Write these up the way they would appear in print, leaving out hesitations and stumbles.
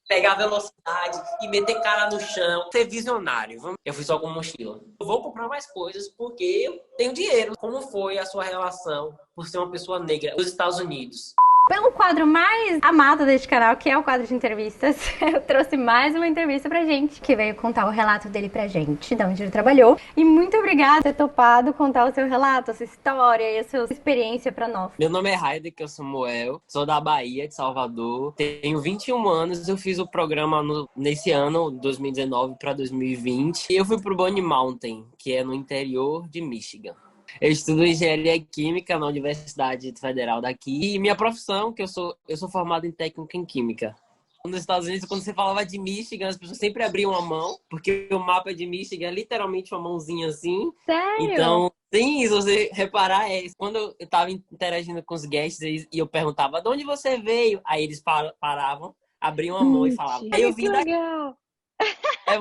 pegar velocidade e meter cara no chão. Ser visionário. Eu fui só com mochila. Eu vou comprar mais coisas porque eu tenho dinheiro. Como foi a sua relação por ser uma pessoa negra nos Estados Unidos? Pelo quadro mais amado deste canal, que é o quadro de entrevistas, eu trouxe mais uma entrevista pra gente, que veio contar o relato dele pra gente, de onde ele trabalhou. E muito obrigada por ter topado contar o seu relato, a sua história e a sua experiência pra nós. Meu nome é Heidecker Samuel, sou da Bahia, de Salvador. Tenho 21 anos, eu fiz o programa nesse ano, 2019 para 2020. E eu fui pro Bonny Mountain, que é no interior de Michigan. Eu estudo engenharia química na Universidade Federal daqui. E minha profissão, que eu sou formado em técnica em química. Nos Estados Unidos, quando você falava de Michigan, as pessoas sempre abriam a mão, porque o mapa de Michigan é literalmente uma mãozinha assim. Sério? Então, sim, se você reparar, quando eu tava interagindo com os guests e eu perguntava de onde você veio, aí eles paravam, abriam a mão e falavam, aí eu Mentira, que vim daqui. legal! É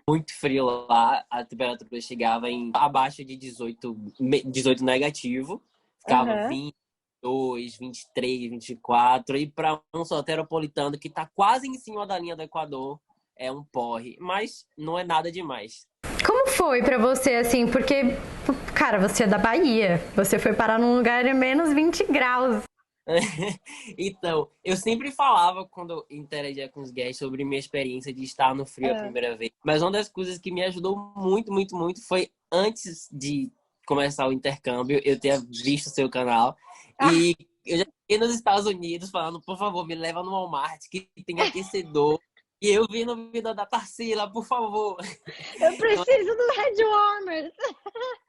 muito frio lá, a temperatura chegava em abaixo de 18 negativo, ficava Aham. 22, 23, 24, e para um soteropolitano que tá quase em cima da linha do Equador, é um porre, mas não é nada demais. Como foi pra você, assim, porque, cara, você é da Bahia, você foi parar num lugar de menos 20 graus. Então, eu sempre falava quando eu interagia com os guests sobre minha experiência de estar no frio a Ah. primeira vez. Mas uma das coisas que me ajudou muito, muito, muito foi antes de começar o intercâmbio, eu ter visto o seu canal. Ah, E eu já fiquei nos Estados Unidos falando, por favor, me leva no Walmart, que tem aquecedor. E eu vi no vídeo da Tarsila, por favor. eu Então, preciso dos headwarmers.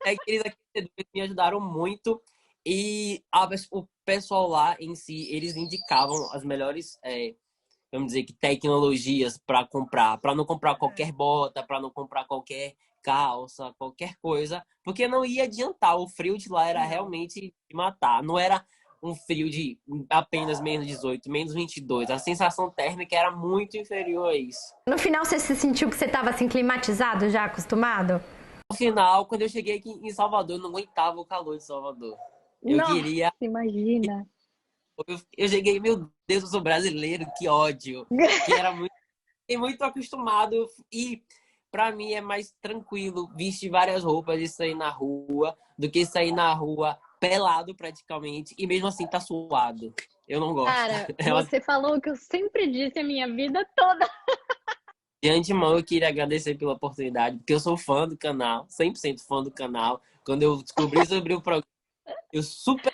aqueles aquecedores me ajudaram muito. E o pessoal lá em si, eles indicavam as melhores, vamos dizer que tecnologias para comprar, para não comprar qualquer bota, para não comprar qualquer calça, qualquer coisa, porque não ia adiantar. O frio de lá era Não. realmente de matar. Não era um frio de apenas menos 18, menos 22. A sensação térmica era muito inferior a isso. No final você se sentiu que você estava assim climatizado, já acostumado? No final, quando eu cheguei aqui em Salvador, eu não aguentava o calor de Salvador. Eu Nossa, queria. imagina. Eu cheguei, meu Deus, eu sou brasileiro, que ódio. Que era muito, fiquei muito acostumado e pra mim é mais tranquilo vestir várias roupas e sair na rua do que sair na rua pelado praticamente e mesmo assim tá suado. Eu não gosto. Cara, você falou o que eu sempre disse a minha vida toda. De antemão, eu queria agradecer pela oportunidade, porque eu sou fã do canal, 100% fã do canal. Quando eu descobri sobre o programa, eu super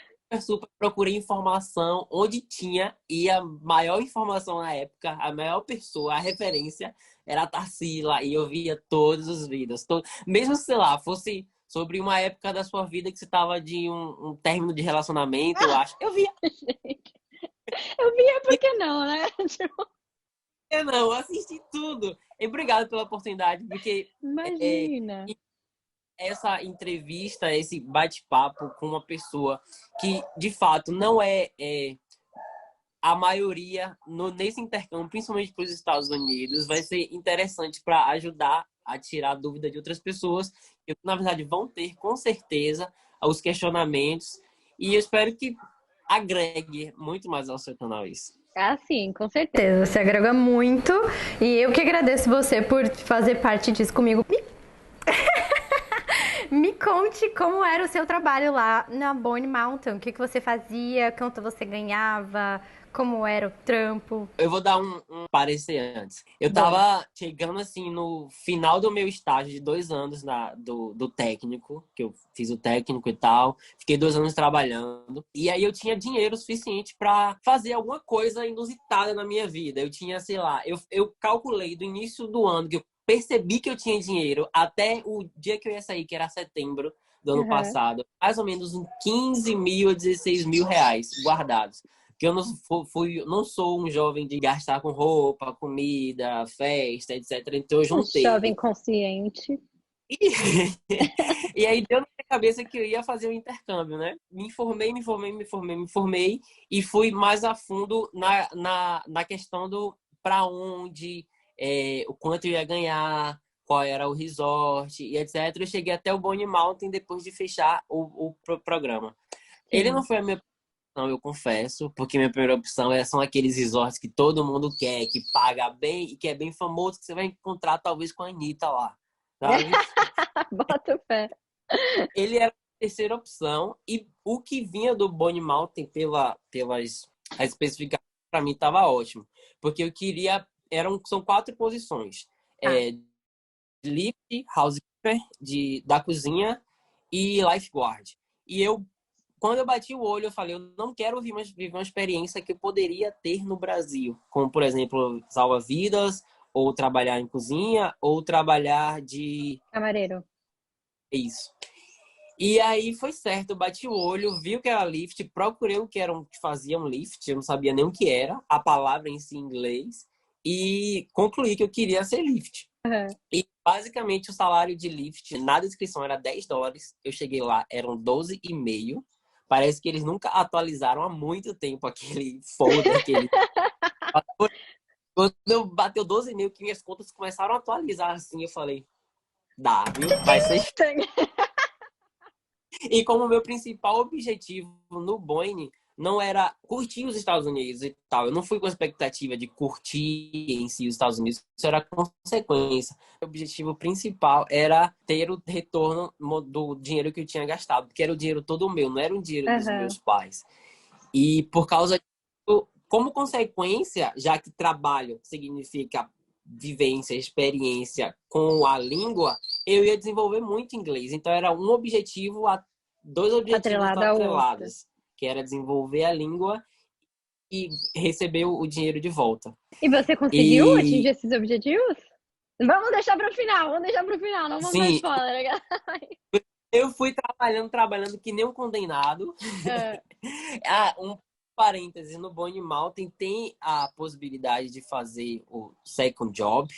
procurei informação onde tinha, e a maior informação na época, a maior pessoa, a referência, era a Tarsila, e eu via todos os vídeos. Mesmo, sei lá, fosse sobre uma época da sua vida que você estava de um término de relacionamento, eu acho. Eu via, Gente, eu via por que não, né? Tipo, eu não, eu assisti tudo. E obrigado pela oportunidade, porque é, imagina. essa entrevista, esse bate-papo com uma pessoa que, de fato, não é a maioria nesse intercâmbio, principalmente para os Estados Unidos, vai ser interessante para ajudar a tirar a dúvida de outras pessoas, que na verdade vão ter com certeza os questionamentos, e eu espero que agregue muito mais ao seu canal isso. Ah, sim, com certeza. Você agrega muito. E eu que agradeço você por fazer parte disso comigo. Me conte como era o seu trabalho lá na Bonny Mountain. O que você fazia, quanto você ganhava, como era o trampo. Eu vou dar um parecer antes. Eu Bom. tava chegando assim no final do meu estágio de 2 anos do técnico, que eu fiz o técnico e tal. Fiquei 2 anos trabalhando. E aí eu tinha dinheiro suficiente para fazer alguma coisa inusitada na minha vida. Eu tinha, sei lá, eu calculei do início do ano que eu percebi que eu tinha dinheiro até o dia que eu ia sair, que era setembro do ano Uhum. passado. Mais ou menos uns 15 mil a 16 mil reais guardados. Que eu não sou um jovem de gastar com roupa, comida, festa, etc. Então eu Um jovem juntei. consciente. E, e aí deu na minha cabeça que eu ia fazer o intercâmbio, né? Me informei e fui mais a fundo na questão do para onde, o quanto eu ia ganhar, qual era o resort e etc. Eu cheguei até o Bonny Mountain depois de fechar o programa. Ele não Sim. foi a minha eu confesso, porque minha primeira opção são aqueles resorts que todo mundo quer, que paga bem e que é bem famoso, que você vai encontrar talvez com a Anitta lá, sabe? Bota fé. Ele era a terceira opção e o que vinha do Bonnie Mountain pelas as especificações para mim estava ótimo, porque eu queria são 4 posições, Ah, lift, housekeeper da cozinha e lifeguard. E quando eu bati o olho, eu falei, eu não quero viver uma experiência que eu poderia ter no Brasil, como por exemplo salva-vidas, ou trabalhar em cozinha, ou trabalhar de camareiro. isso. E aí foi certo, eu bati o olho, vi o que era lift, procurei o que que fazia um lift, eu não sabia nem o que era, a palavra em si em inglês, e concluí que eu queria ser lift. Aham. E basicamente o salário de lift na descrição era $10, eu cheguei lá, eram 12,5. Parece que eles nunca atualizaram há muito tempo aquele folder, aquele. Quando eu bateu 12,5, que minhas contas começaram a atualizar assim, eu falei, dá, viu? Vai ser. E como meu principal objetivo no Boeing não era curtir os Estados Unidos e tal, eu não fui com a expectativa de curtir em si os Estados Unidos, isso era consequência. O objetivo principal era ter o retorno do dinheiro que eu tinha gastado, porque era o dinheiro todo meu, não era o dinheiro dos Aham. meus pais. E por causa disso, como consequência, já que trabalho significa vivência, experiência com a língua, eu ia desenvolver muito inglês. Então era um objetivo, dois objetivos Atrelada ao outro. atrelados, que era desenvolver a língua e receber o dinheiro de volta. E você conseguiu atingir E esses objetivos? Vamos deixar para o final, não vamos dar sim, spoiler. eu fui trabalhando que nem um condenado. É. Um parênteses, no Bonnie Mountain tem a possibilidade de fazer o second job,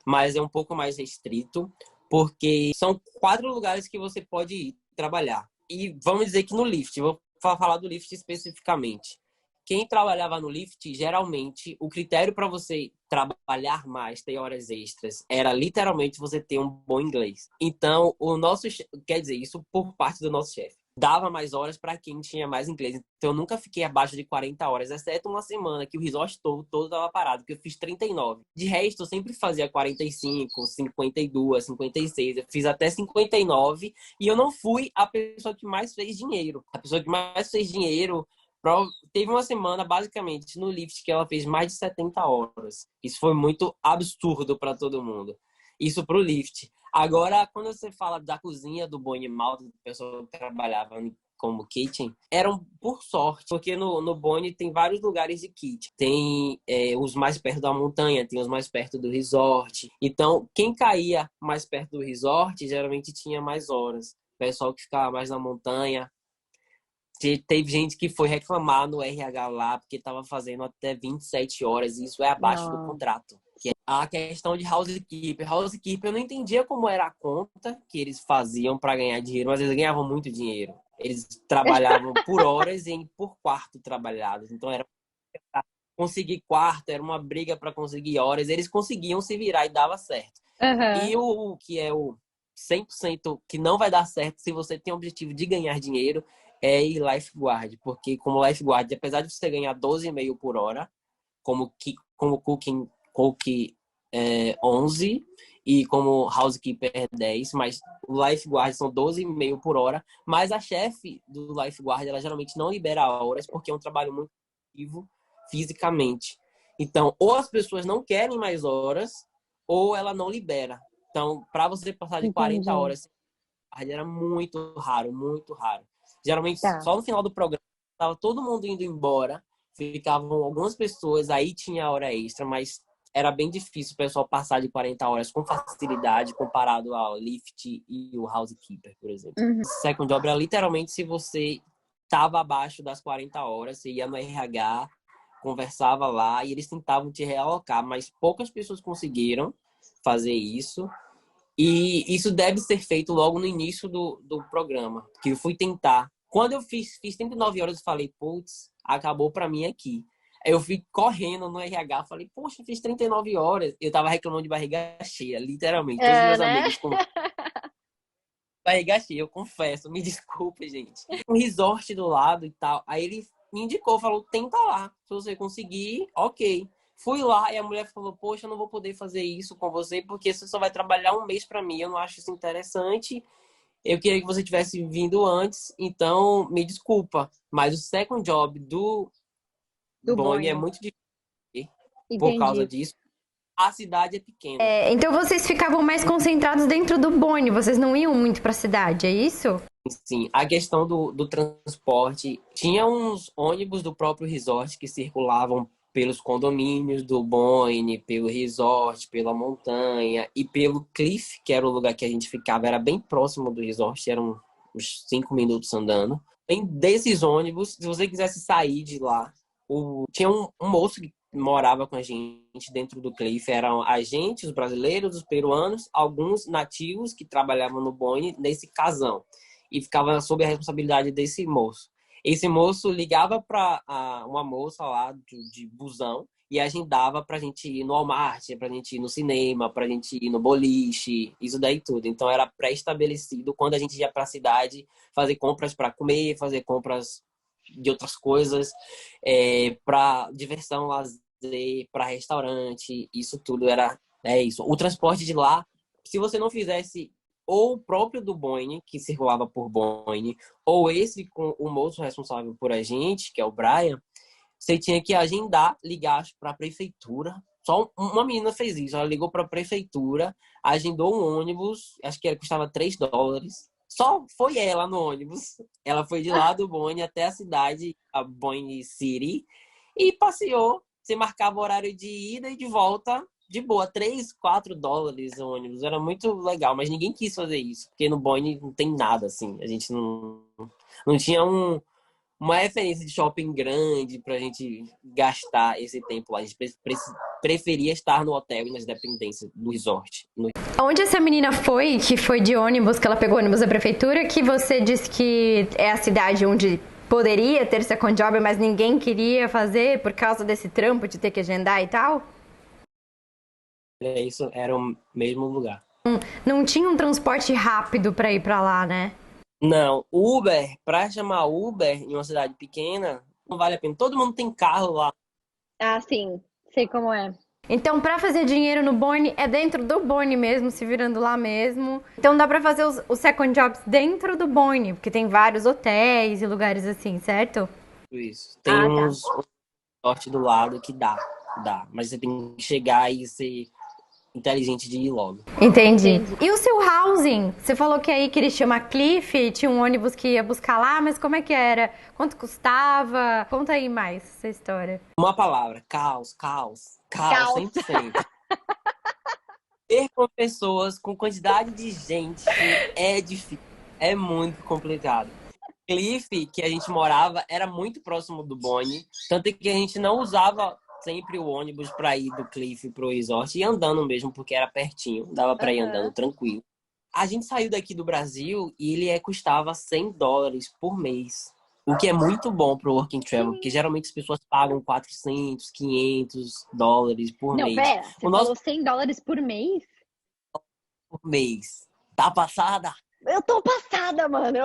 mas é um pouco mais restrito, porque são 4 lugares que você pode ir trabalhar. E vamos dizer que no lift, vou falar do lift especificamente. Quem trabalhava no lift, geralmente, o critério para você trabalhar mais, ter horas extras, era literalmente você ter um bom inglês. Então, quer dizer, isso por parte do nosso chefe. Dava mais horas para quem tinha mais inglês. Então, eu nunca fiquei abaixo de 40 horas, exceto uma semana que o resort todo estava parado, que eu fiz 39. De resto, eu sempre fazia 45, 52, 56. Eu fiz até 59 e eu não fui a pessoa que mais fez dinheiro. A pessoa que mais fez dinheiro teve uma semana, basicamente, no lift que ela fez mais de 70 horas. Isso foi muito absurdo para todo mundo. Isso pro lift. Agora, quando você fala da cozinha do Bonnie Malta, do pessoal que trabalhava como kitchen, eram por sorte, porque no Bonnie tem vários lugares de kitchen. Tem os mais perto da montanha, tem os mais perto do resort. Então, quem caía mais perto do resort, geralmente tinha mais horas. O pessoal que ficava mais na montanha, teve gente que foi reclamar no RH lá porque estava fazendo até 27 horas e isso é abaixo do Não. contrato. Que é a questão de housekeeper. Housekeeper, eu não entendia como era a conta que eles faziam para ganhar dinheiro, mas eles ganhavam muito dinheiro. Eles trabalhavam por horas e por quarto trabalhados. Então era conseguir quarto, era uma briga para conseguir horas. Eles conseguiam se virar e dava certo. Aham. E o que é o 100% que não vai dar certo se você tem o objetivo de ganhar dinheiro é ir lifeguard, porque como lifeguard, apesar de você ganhar 12,5 por hora, como cook 11 e como housekeeper 10, mas o lifeguard são 12,5 por hora, mas a chefe do lifeguard, ela geralmente não libera horas porque é um trabalho muito ativo fisicamente. Então, ou as pessoas não querem mais horas, ou ela não libera. Então, para você passar de 40 Entendi. horas, era muito raro, muito raro. Geralmente, Tá. só no final do programa, estava todo mundo indo embora, ficavam algumas pessoas, aí tinha hora extra, mas era bem difícil o pessoal passar de 40 horas com facilidade comparado ao lift e o housekeeper, por exemplo. Uhum. Second job era literalmente se você estava abaixo das 40 horas, você ia no RH, conversava lá e eles tentavam te realocar, mas poucas pessoas conseguiram fazer isso. E isso deve ser feito logo no início do programa, que eu fui tentar. Quando eu fiz 39 horas, eu falei, putz, acabou pra mim aqui. Aí eu fui correndo no RH, falei, poxa, fiz 39 horas. Eu tava reclamando de barriga cheia, literalmente. Todos os É, meus né? amigos com barriga cheia, eu confesso, me desculpe, gente. Um resort do lado e tal. Aí ele me indicou, falou, tenta lá. Se você conseguir, ok. Fui lá e a mulher falou, poxa, eu não vou poder fazer isso com você porque você só vai trabalhar um mês para mim. Eu não acho isso interessante. Eu queria que você tivesse vindo antes, então me desculpa. Mas o second job do Do Bonnie é Boeing. muito difícil por causa Entendi. disso. A cidade é pequena. Então vocês ficavam mais concentrados dentro do Boeing, vocês não iam muito pra cidade, é isso? Sim, a questão do transporte. Tinha uns ônibus do próprio resort que circulavam pelos condomínios do Boyne, pelo resort, pela montanha e pelo Cliff, que era o lugar que a gente ficava, era bem próximo do resort, eram uns 5 minutos andando. Em desses ônibus, se você quisesse sair de lá, tinha um moço que morava com a gente dentro do Cliff, eram a gente, os brasileiros, os peruanos, alguns nativos que trabalhavam no Boyne nesse casão e ficava sob a responsabilidade desse moço. Esse moço ligava para uma moça lá de busão e agendava pra gente ir no Walmart, pra gente ir no cinema, pra gente ir no boliche, isso daí tudo. Então era pré-estabelecido quando a gente ia pra cidade fazer compras para comer, fazer compras de outras coisas, para diversão, lazer, para restaurante, isso tudo é isso. O transporte de lá, se você não fizesse ou o próprio do Boeing, que circulava por Boeing, ou esse com o moço responsável por a gente, que é o Brian, você tinha que agendar, ligar para a prefeitura. Só uma menina fez isso, ela ligou para a prefeitura, agendou um ônibus, acho que custava $3. Só foi ela no ônibus. Ela foi de lá do Boeing até a cidade, a Boeing City, e passeou. Você marcava o horário de ida e de volta de boa, $3, $4 o ônibus. Era muito legal, mas ninguém quis fazer isso, porque no Boeing não tem nada assim. A gente não tinha uma referência de shopping grande pra gente gastar esse tempo lá. A gente preferia estar no hotel e nas dependências do resort. Onde essa menina foi, que foi de ônibus, que ela pegou ônibus da prefeitura, que você disse que é a cidade onde poderia ter second job, mas ninguém queria fazer por causa desse trampo de ter que agendar e tal? Isso era o mesmo lugar. Não tinha um transporte rápido pra ir pra lá, né? Não, Uber, pra chamar Uber em uma cidade pequena, não vale a pena. Todo mundo tem carro lá. Ah, sim. Sei como é. Então, pra fazer dinheiro no Boeing, é dentro do Boeing mesmo, se virando lá mesmo. Então, dá pra fazer os second jobs dentro do Boeing, porque tem vários hotéis e lugares assim, certo? Isso. Tem Ah, tá. uns sorte do lado que dá. Mas você tem que chegar e ser inteligente de ir logo. Entendi. E o seu housing? Você falou que aí que ele chama Cliff, tinha um ônibus que ia buscar lá, mas como é que era? Quanto custava? Conta aí mais essa história. Uma palavra, caos, caos, caos, Caos. 100%. Ter com pessoas, com quantidade de gente, é difícil. É muito complicado. Cliff, que a gente morava, era muito próximo do Bonnie. Tanto que a gente não usava sempre o ônibus para ir do Cliff pro resort. E andando mesmo, porque era pertinho. Dava para ir andando tranquilo. A gente saiu daqui do Brasil e ele custava $100 por mês. O que é muito bom pro Working Travel, porque geralmente as pessoas pagam 400, $500 por Não, mês. pera, você falou $100 por mês? Por mês. Tá passada? Eu tô passada, mano.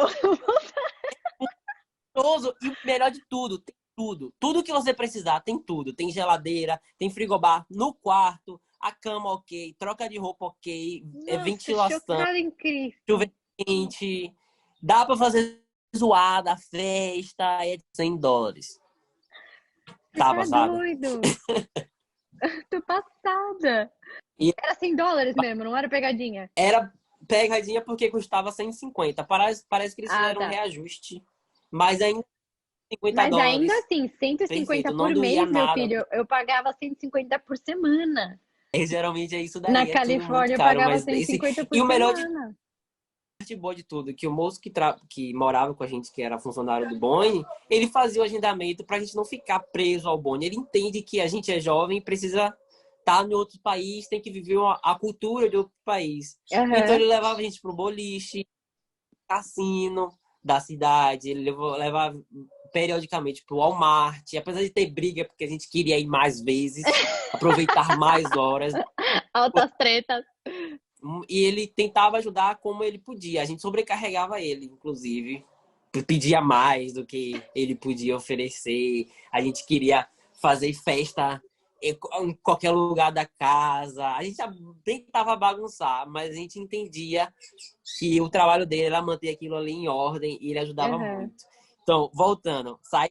E o melhor de tudo, tem tudo. Tudo que você precisar, tem tudo. Tem geladeira, tem frigobar no quarto, a cama ok, troca de roupa ok, ventilação, Chocada, incrível. chuveiro quente. Dá pra fazer zoada, festa, é $100. Tá passada? Doido. Tô passada. E Era $100 mesmo, não era pegadinha. era pegadinha porque custava 150. Parece que eles fizeram um reajuste. Mas ainda $50. Mas ainda assim, 150 Perfeito, por não doía mês, meu nada. filho. Eu pagava 150 por semana. Geralmente é isso daí. Na É tudo Califórnia muito eu caro, pagava mas 150 por E o melhor semana. parte boa de tudo, que o moço que morava com a gente, que era funcionário do Boeing, ele fazia o agendamento pra gente não ficar preso ao Boeing. Ele entende que a gente é jovem e precisa estar em outro país, tem que viver a cultura de outro país. Então ele levava a gente pro boliche, cassino da cidade, ele levava periodicamente pro Walmart, apesar de ter briga, porque a gente queria ir mais vezes, aproveitar mais horas. Altas tretas. E ele tentava ajudar como ele podia. A gente sobrecarregava ele, inclusive, pedia mais do que ele podia oferecer. A gente queria fazer festa em qualquer lugar da casa. A gente tentava bagunçar, mas a gente entendia que o trabalho dele era manter aquilo ali em ordem e ele ajudava muito. Então, voltando, saí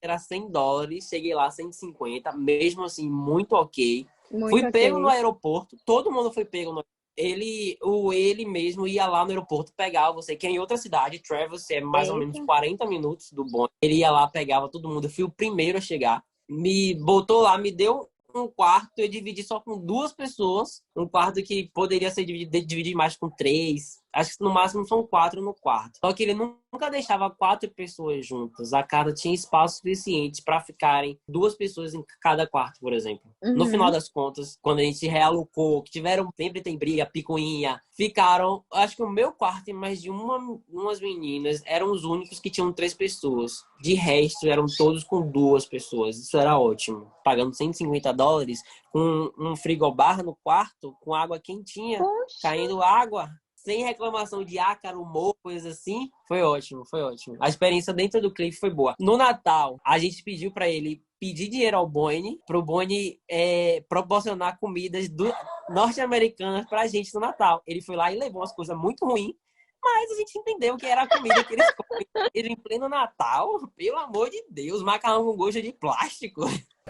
era $100, cheguei lá 150, mesmo assim, muito ok. Fui pego no aeroporto, todo mundo foi pego no ele mesmo ia lá no aeroporto, pegava você, que é em outra cidade, Travis, é mais ou menos 40 minutos do bonde. Ele ia lá, pegava todo mundo. Eu fui o primeiro a chegar. Me botou lá, me deu um quarto, eu dividi só com 2 pessoas. Um quarto que poderia ser dividido mais com 3. Acho que no máximo são 4 no quarto. Só que ele nunca deixava 4 pessoas juntas. A casa tinha espaço suficiente para ficarem 2 pessoas em cada quarto, por exemplo. No final das contas, quando a gente realocou, que tiveram, sempre tem briga, picuinha, ficaram, acho que o meu quarto e mais de umas meninas eram os únicos que tinham 3 pessoas. De resto, eram todos com 2 pessoas. Isso era ótimo. Pagando $150, com um frigobar no quarto, com água quentinha, caindo água, sem reclamação de ácaro, mofo, coisa assim. Foi ótimo, foi ótimo. A experiência dentro do Cliff foi boa. No Natal, a gente pediu pra ele pedir dinheiro ao Bonnie, pro Bonnie proporcionar comidas norte-americanas pra gente no Natal. Ele foi lá e levou umas coisas muito ruins, mas a gente entendeu que era a comida que eles comem. Ele em pleno Natal, pelo amor de Deus, macarrão com gosto de plástico.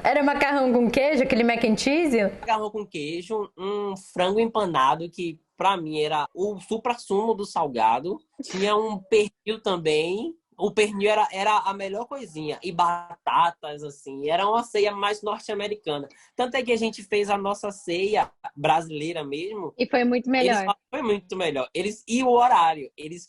Era macarrão com queijo, aquele mac and cheese? Macarrão com queijo, um frango empanado, que pra mim era o suprassumo do salgado. Tinha um pernil também. O pernil era a melhor coisinha. E batatas, assim. Era uma ceia mais norte-americana. Tanto é que a gente fez a nossa ceia brasileira mesmo. E foi muito melhor. Foi muito melhor. E o horário. Eles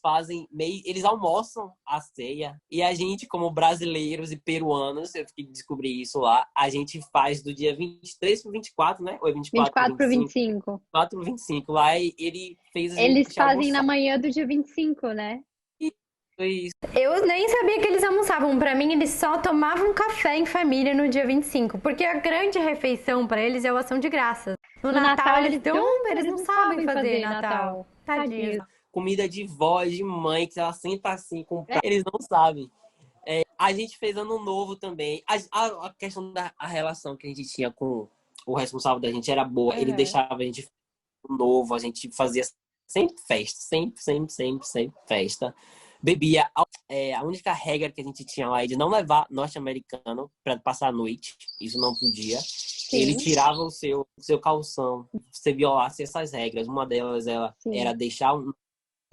almoçam a ceia. E a gente, como brasileiros e peruanos, eu descobri isso lá, a gente faz do dia 23 pro 24, né? Ou é 24 pro 25. 24 pro 25. Lá ele fez a gente Eles fazem almoçar. na manhã do dia 25, né? Isso. Eu nem sabia que eles almoçavam. Pra mim, eles só tomavam café em família no dia 25. Porque a grande refeição pra eles é o ação de graças. No Natal, eles não sabem fazer Natal. Tadinhos. Comida de vó, de mãe, que ela senta assim com prato. Eles não sabem. A gente fez ano novo também. A questão da relação que a gente tinha com o responsável da gente era boa. Ele deixava a gente ano novo, a gente fazia sempre festa. Sempre festa. Bebia. A única regra que a gente tinha lá é de não levar norte-americano para passar a noite. Isso não podia. Sim. Ele tirava o seu calção se você violasse essas regras. Uma delas era deixar o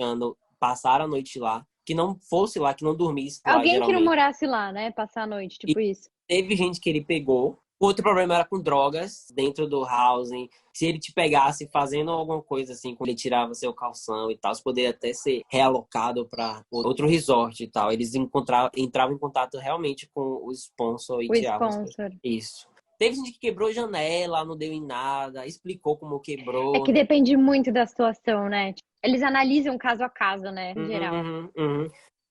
americano passar a noite lá. Que não fosse lá, que não dormisse lá. Alguém que não morasse lá, né? Passar a noite, tipo isso. Teve gente que ele pegou. Outro problema era com drogas dentro do housing. Se ele te pegasse fazendo alguma coisa assim, quando ele tirava seu calção e tal, você poderia até ser realocado para outro resort e tal. Eles entravam em contato realmente com o sponsor e tiravam. Isso. Teve gente que quebrou janela, não deu em nada, explicou como quebrou. É que depende muito da situação, né? Eles analisam caso a caso, né? Em geral.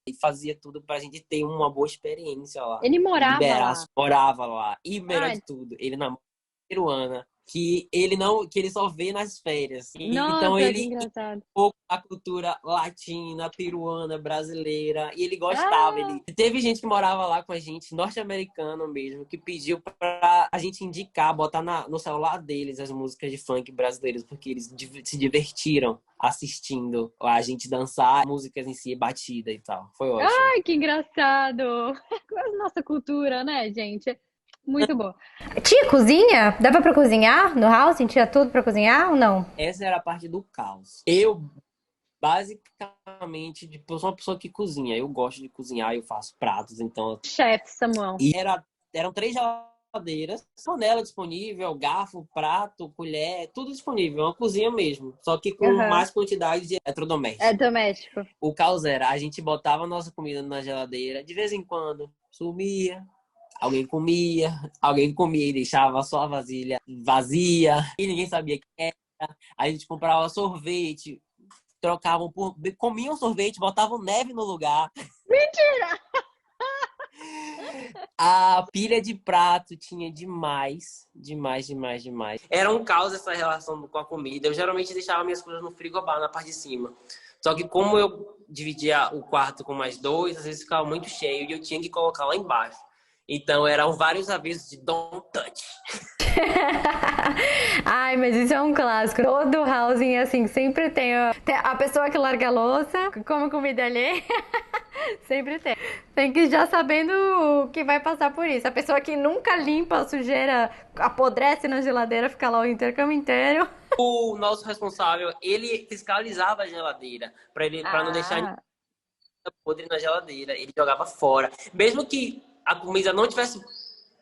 E fazia tudo pra gente ter uma boa experiência lá. Ele morava lá. E melhor de tudo, ele namora peruana, que ele só vê nas férias. Nossa, então ele engraçado. Um pouco a cultura latina, peruana, brasileira, e ele gostava. Teve gente que morava lá com a gente, norte-americano mesmo, que pediu pra a gente indicar, botar no celular deles as músicas de funk brasileiras, porque eles se divertiram assistindo a gente dançar, músicas em si, batida e tal. Foi ótimo. Ai, que engraçado! Nossa cultura, né, gente? Muito boa. Tinha cozinha? Dava pra cozinhar no house? Tinha tudo pra cozinhar ou não? Essa era a parte do caos. Eu, basicamente, sou uma pessoa que cozinha. Eu gosto de cozinhar, eu faço pratos, então... Chefe, Samuel. E eram 3 geladeiras, panela disponível, garfo, prato, colher, tudo disponível. Uma cozinha mesmo, só que com mais quantidade de eletrodomésticos. É doméstico. O caos era, a gente botava a nossa comida na geladeira, de vez em quando, sumia. Alguém comia e deixava só a vasilha vazia. E ninguém sabia o que era. A gente comprava sorvete, comiam sorvete, botavam neve no lugar. Mentira! A pilha de prato tinha demais, demais, demais, demais. Era um caos essa relação com a comida. Eu geralmente deixava minhas coisas no frigobar, na parte de cima. Só que como eu dividia o quarto com mais dois, às vezes ficava muito cheio e eu tinha que colocar lá embaixo. Então eram vários avisos de don't touch. Ai, mas isso é um clássico. Todo housing, assim, sempre tem a pessoa que larga a louça, que come comida alheia. Sempre tem. Tem que ir já sabendo o que vai passar por isso. A pessoa que nunca limpa a sujeira, apodrece na geladeira, fica lá o intercâmbio inteiro. O nosso responsável, ele fiscalizava a geladeira para não deixar nada podre na geladeira. Ele jogava fora. Mesmo que a comida não tivesse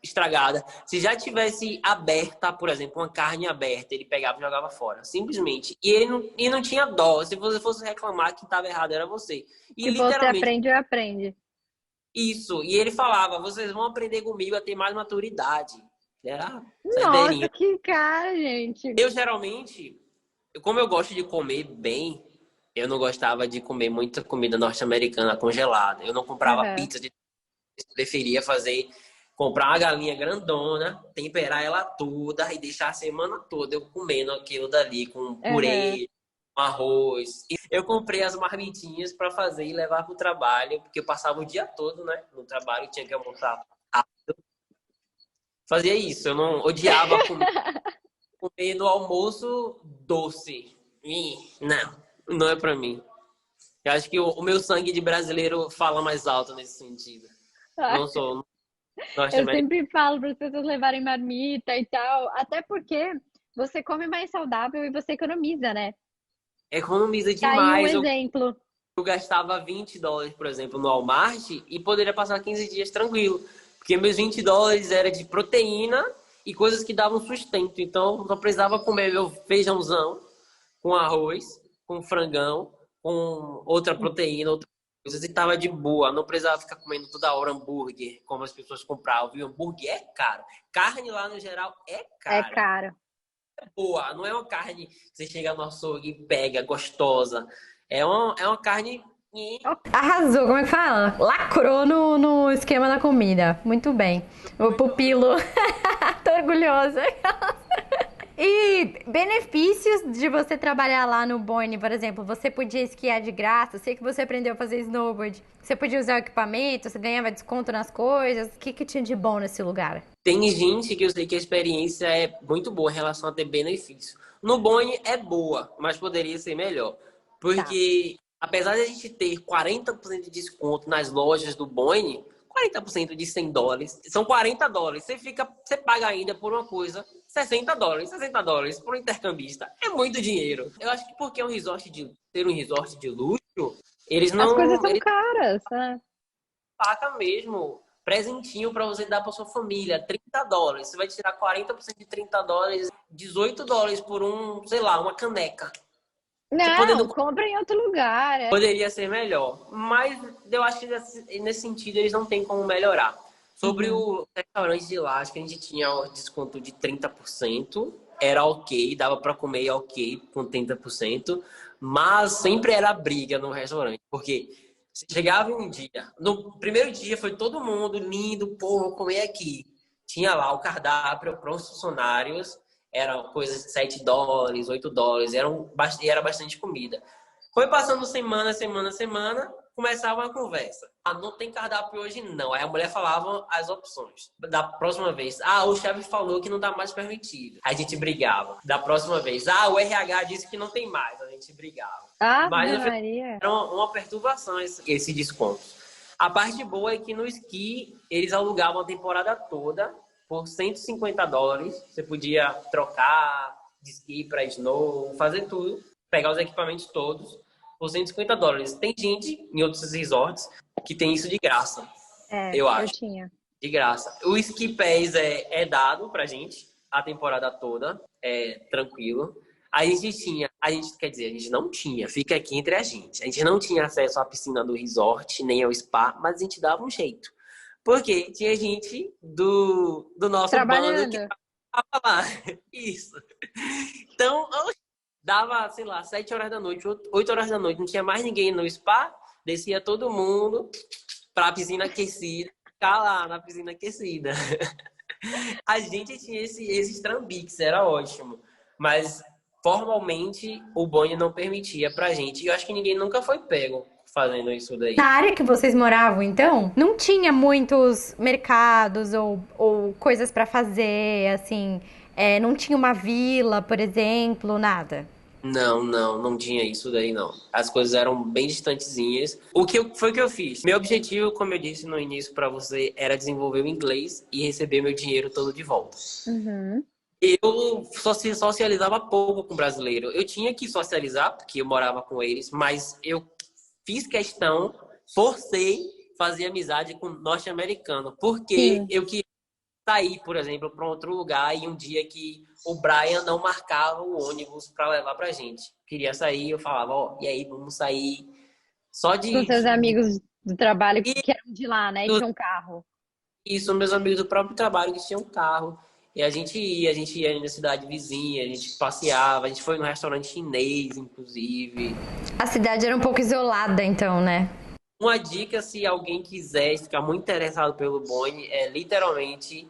estragada, se já tivesse aberta, por exemplo, uma carne aberta, ele pegava e jogava fora, simplesmente. E ele não tinha dó. Se você fosse reclamar que estava errado, era você. E que você aprende, eu aprende. Isso. E ele falava, vocês vão aprender comigo a ter mais maturidade. Era Nossa, que cara, gente. Eu geralmente, como eu gosto de comer bem, eu não gostava de comer muita comida norte-americana congelada. Eu não comprava pizza, preferia comprar uma galinha grandona, temperar ela toda e deixar a semana toda eu comendo aquilo dali com purê, com arroz. Eu comprei as marmitinhas para fazer e levar para o trabalho, porque eu passava o dia todo, né, no trabalho e tinha que almoçar rápido. Fazia isso, eu não odiava comer no almoço doce. Não é para mim. Eu acho que o meu sangue de brasileiro fala mais alto nesse sentido. Não sou Eu sempre falo para as pessoas levarem marmita e tal, até porque você come mais saudável e você economiza, né? Economiza Tá demais. aí um exemplo. Eu gastava $20, por exemplo, no Walmart e poderia passar 15 dias tranquilo. Porque meus $20 era de proteína e coisas que davam sustento. Então, eu só precisava comer meu feijãozão com arroz, com frangão, com outra proteína, outra coisas e tava de boa. Não precisava ficar comendo toda hora hambúrguer, como as pessoas compravam, viu? Hambúrguer é caro. Carne lá, no geral, é caro. É caro. É boa. Não é uma carne que você chega no açougue e pega, gostosa. É uma carne... Arrasou, como é que fala? Lacrou no esquema da comida. Muito bem. O pupilo. Tô orgulhosa. E benefícios de você trabalhar lá no Boyne, por exemplo, você podia esquiar de graça, sei que você aprendeu a fazer snowboard, você podia usar o equipamento, você ganhava desconto nas coisas, o que tinha de bom nesse lugar? Tem gente que eu sei que a experiência é muito boa em relação a ter benefício. No Boyne é boa, mas poderia ser melhor. Porque apesar de a gente ter 40% de desconto nas lojas do Boyne, 40% de $100, são $40. Você paga ainda por uma coisa $60 por um intercambista. É muito dinheiro. Eu acho que porque ter um resort de luxo, eles não... As coisas são caras, né? Paga mesmo presentinho para você dar para sua família, $30. Você vai tirar 40% de $30, $18 por uma caneca. Não, compra em outro lugar. Poderia ser melhor. Mas eu acho que nesse sentido eles não têm como melhorar. Sobre o restaurante de lá, acho que a gente tinha o desconto de 30%. Era ok, dava para comer ok com 30%. Mas sempre era briga no restaurante. Porque chegava um dia, no primeiro dia foi todo mundo lindo, pô, vou comer aqui. Tinha lá o cardápio para os funcionários. Eram coisas de $7, $8, era bastante comida. Foi passando semana, começava uma conversa. Não tem cardápio hoje, não. Aí a mulher falava as opções. Da próxima vez, o chefe falou que não tá mais permitido. A gente brigava. Da próxima vez, o RH disse que não tem mais. A gente brigava. Mas era uma perturbação esse desconto. A parte boa é que no esqui, eles alugavam a temporada toda por $150, você podia trocar de esqui para snow, fazer tudo, pegar os equipamentos todos por $150. Tem gente em outros resorts que tem isso de graça. Eu acho. Tinha. De graça. O Ski Pass é dado pra gente a temporada toda, tranquilo. A gente não tinha, fica aqui entre a gente não tinha acesso à piscina do resort, nem ao spa, mas a gente dava um jeito. Porque tinha gente do nosso bando que tava lá. Isso. Então, dava, 7 horas da noite, 8 horas da noite, não tinha mais ninguém no spa, descia todo mundo pra piscina aquecida. ficar lá na piscina aquecida. A gente tinha esses trambiques, era ótimo. Mas formalmente o banho não permitia pra gente. E eu acho que ninguém nunca foi pego fazendo isso daí. Na área que vocês moravam, então, não tinha muitos mercados ou coisas pra fazer, assim, não tinha uma vila, por exemplo, nada. Não tinha isso daí, não. As coisas eram bem distantezinhas. Foi o que eu fiz? Meu objetivo, como eu disse no início pra você, era desenvolver o inglês e receber meu dinheiro todo de volta. Uhum. Eu socializava pouco com brasileiro. Eu tinha que socializar, porque eu morava com eles, mas eu fiz questão, forcei fazer amizade com norte-americano, porque Sim. eu queria sair, por exemplo, para outro lugar e um dia que o Brian não marcava o ônibus para levar pra gente. Queria sair, eu falava, ó, e aí, vamos sair só Com de seus amigos do trabalho e que eram de lá, né? E tinham um carro. isso, meus amigos do próprio trabalho que tinham carro. E a gente ia na cidade vizinha, a gente passeava, a gente foi no restaurante chinês, inclusive. A cidade era um pouco isolada, então, né? Uma dica, se alguém quiser ficar muito interessado pelo Boni, é literalmente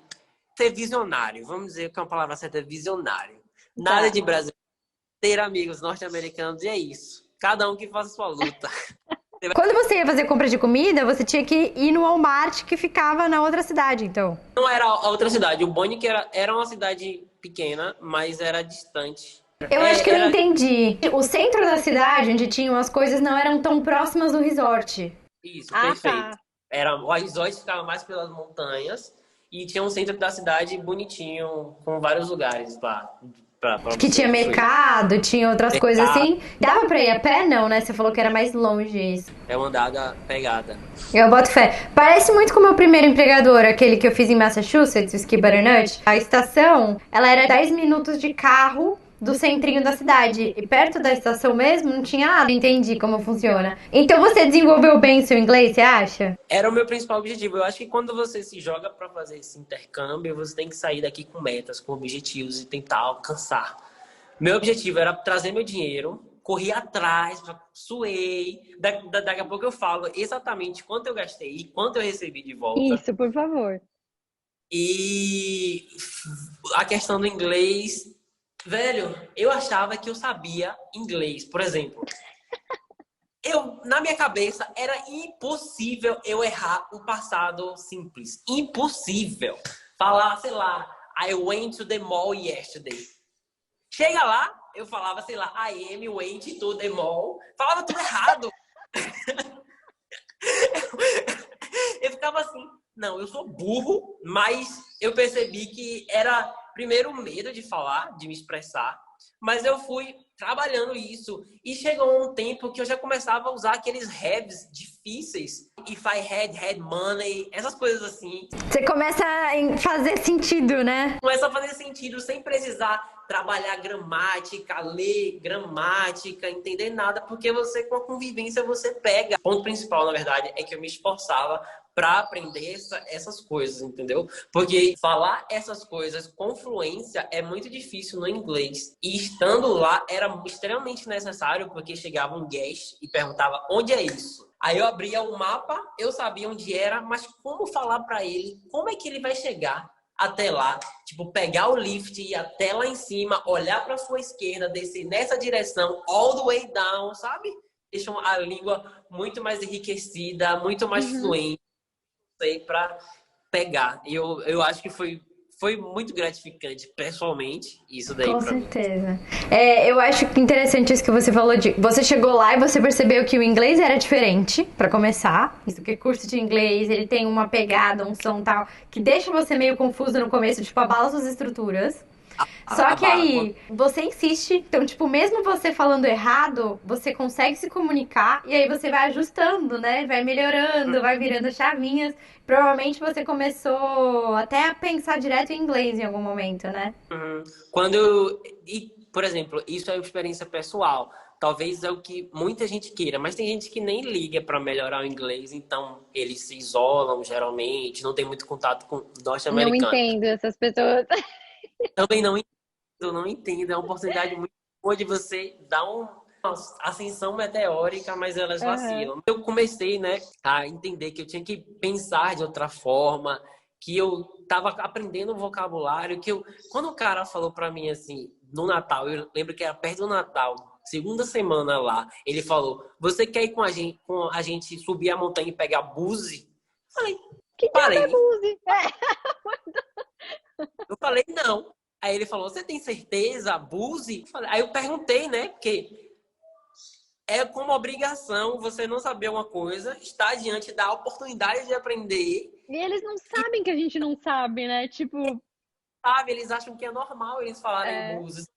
ser visionário. Vamos dizer que é uma palavra certa, é visionário. Nada Tá. de Brasil, ter amigos norte-americanos e é isso. Cada um que faça sua luta. Quando você ia fazer compra de comida, você tinha que ir no Walmart que ficava na outra cidade, então. Não era a outra cidade. O Boni que era uma cidade pequena, mas era distante. Eu acho que eu Era entendi. O centro da cidade, onde tinham as coisas, não eram tão próximas do resort. isso, Ah, perfeito. tá. O resort ficava mais pelas montanhas e tinha um centro da cidade bonitinho, com vários lugares lá. Pra Que você tinha usufruir. mercado, tinha outras coisas Mercado, assim. Dava pra ir a pé, não, né? Você falou que era mais longe isso. é uma andada pegada. Eu boto fé. Parece muito com o meu primeiro empregador, aquele que eu fiz em Massachusetts, o Ski Butternut. A estação, ela era 10 minutos de carro do centrinho da cidade. E perto da estação mesmo não tinha nada. Entendi como funciona. Então você desenvolveu bem seu inglês, você acha? Era o meu principal objetivo. Eu acho que quando você se joga para fazer esse intercâmbio, você tem que sair daqui com metas, com objetivos e tentar alcançar. Meu objetivo era trazer meu dinheiro, corri atrás, suei. Daqui a pouco eu falo exatamente quanto eu gastei e quanto eu recebi de volta. Isso, por favor. E a questão do inglês, velho, eu achava que eu sabia inglês, por exemplo. Na minha cabeça, era impossível eu errar o passado simples. Impossível. Falar, sei lá, I went to the mall yesterday. Chega lá, eu falava, sei lá, I am went to the mall. Falava tudo errado. Eu ficava assim, não, eu sou burro, mas eu percebi que era, primeiro, o medo de falar, de me expressar, mas eu fui trabalhando isso e chegou um tempo que eu já começava a usar aqueles haves difíceis. If I had money, essas coisas assim. Você começa a fazer sentido, né? Começa a fazer sentido sem precisar trabalhar gramática, ler gramática, entender nada, porque você, com a convivência, você pega. O ponto principal, na verdade, é que eu me esforçava para aprender essas coisas, entendeu? Porque falar essas coisas com fluência é muito difícil no inglês. E estando lá era extremamente necessário, porque chegava um guest e perguntava onde é isso. Aí eu abria o mapa, eu sabia onde era, mas como falar para ele? Como é que ele vai chegar até lá? Tipo, pegar o lift e ir até lá em cima, olhar para sua esquerda, descer nessa direção, all the way down, sabe? Deixam a língua muito mais enriquecida, muito mais fluente para pegar. E eu acho que foi muito gratificante, pessoalmente, isso daí Com para mim. certeza. Eu acho interessante isso que você falou de. Você chegou lá e você percebeu que o inglês era diferente, pra começar. Isso que curso de inglês, ele tem uma pegada, um som tal, que deixa você meio confuso no começo, tipo, abala suas estruturas. Só que aí, você insiste, então, tipo, mesmo você falando errado, você consegue se comunicar e aí você vai ajustando, né? Vai melhorando, vai virando chavinhas. Provavelmente você começou até a pensar direto em inglês em algum momento, né? Por exemplo, isso é uma experiência pessoal. Talvez é o que muita gente queira, mas tem gente que nem liga para melhorar o inglês, então eles se isolam geralmente, não tem muito contato com Não norte-americanos. entendo essas pessoas. Também não entendo, não entendo. É uma oportunidade muito boa de você dar uma ascensão meteórica, mas elas vacilam. Eu comecei, né, a entender que eu tinha que pensar de outra forma, que eu tava aprendendo um vocabulário, quando o cara falou pra mim assim, no Natal, eu lembro que era perto do Natal, segunda semana lá, ele falou, você quer ir com a gente subir a montanha e pegar Búzios? Falei, que parei. É Búzios? Eu falei, não. Aí ele falou, você tem certeza, Búzios? Aí eu perguntei, né, porque é como obrigação você não saber uma coisa, estar diante da oportunidade de aprender. E eles não sabem que a gente não sabe, né? Tipo... Sabe, eles acham que é normal eles falarem Búzios.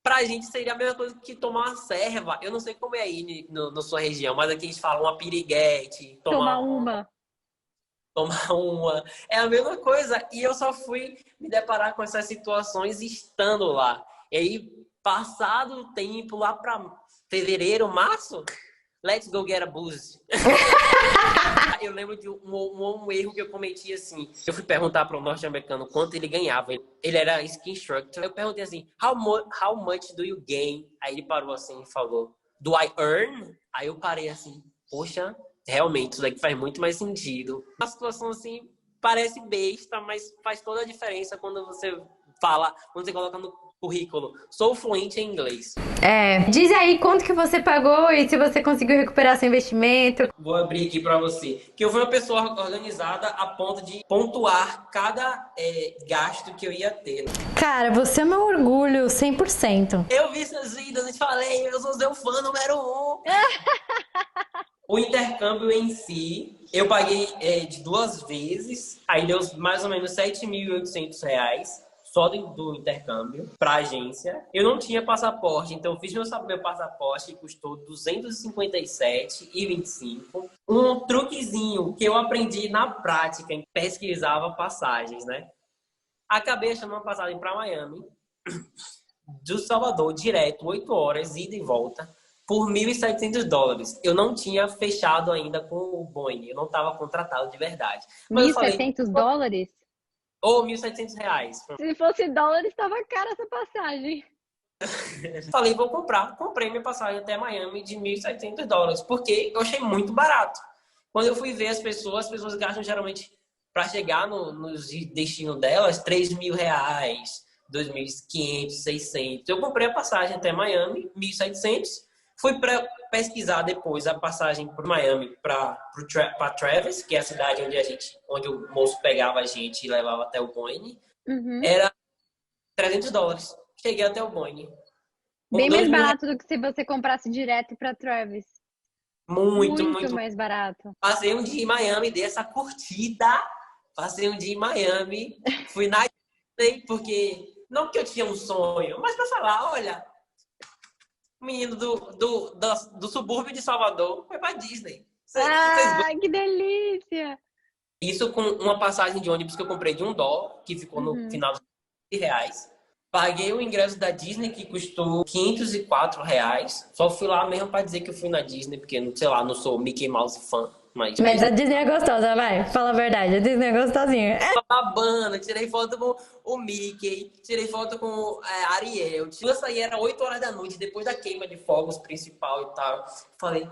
Pra gente seria a mesma coisa que tomar uma serva. Eu não sei como é aí na sua região, mas aqui eles falam uma piriguete. Tomar uma. É a mesma coisa. E eu só fui me deparar com essas situações estando lá. E aí, passado o tempo, lá pra fevereiro, março, let's go get a booze. Eu lembro de um erro que eu cometi assim. Eu fui perguntar para um norte-americano quanto ele ganhava. Ele era ski instructor. Eu perguntei assim, how much do you gain? Aí ele parou assim e falou, do I earn? Aí eu parei assim, poxa, realmente, isso daqui faz muito mais sentido. Uma situação assim, parece besta, mas faz toda a diferença quando você fala, quando você coloca no currículo, sou fluente em inglês. Diz aí quanto que você pagou e se você conseguiu recuperar seu investimento. Vou abrir aqui para você. Que eu fui uma pessoa organizada a ponto de pontuar cada gasto que eu ia ter. Cara, você é meu orgulho, 100%. Eu vi seus vídeos e falei, eu sou seu fã número 1. O intercâmbio em si, eu paguei de 2 vezes, aí deu mais ou menos R$7.800 só do intercâmbio para agência. Eu não tinha passaporte, então eu fiz meu passaporte que custou R$257,25. Um truquezinho que eu aprendi na prática, pesquisava passagens, né? Acabei achando uma passagem para Miami, do Salvador, direto, 8 horas, ida e volta, por $1.700. Eu não tinha fechado ainda com o Boeing, eu não estava contratado de verdade. Mas $1.700? Ou R$1.700. Se fosse dólar, estava cara essa passagem. Falei, vou comprar. Comprei minha passagem até Miami de $1.700, porque eu achei muito barato. Quando eu fui ver as pessoas gastam geralmente, para chegar no destino delas, R$3.000, R$2.500, R$600. Eu comprei a passagem até Miami, R$1.700. Fui pesquisar depois a passagem para Miami, para Travis, que é a cidade onde o moço pegava a gente e levava até o Boeing. Era $300. Cheguei até o Boeing. Bem mais barato do que se você comprasse direto para Travis. Muito mais barato. Passei um dia em Miami, dei essa curtida. Passei um dia em Miami. Fui na Disney, porque... Não que eu tinha um sonho, mas para falar, olha... menino do subúrbio de Salvador foi pra Disney. Que delícia! Isso com uma passagem de ônibus que eu comprei de $1, que ficou no final de R$100. Paguei o ingresso da Disney, que custou R$504. Só fui lá mesmo pra dizer que eu fui na Disney, porque, sei lá, não sou Mickey Mouse fã. Mas a Disney é gostosa, vai. Fala a verdade, a Disney é gostosinha. Babando, tirei foto com o Mickey, tirei foto com a Ariel. Isso aí era 8 horas da noite, depois da queima de fogos principal e tal. Falei,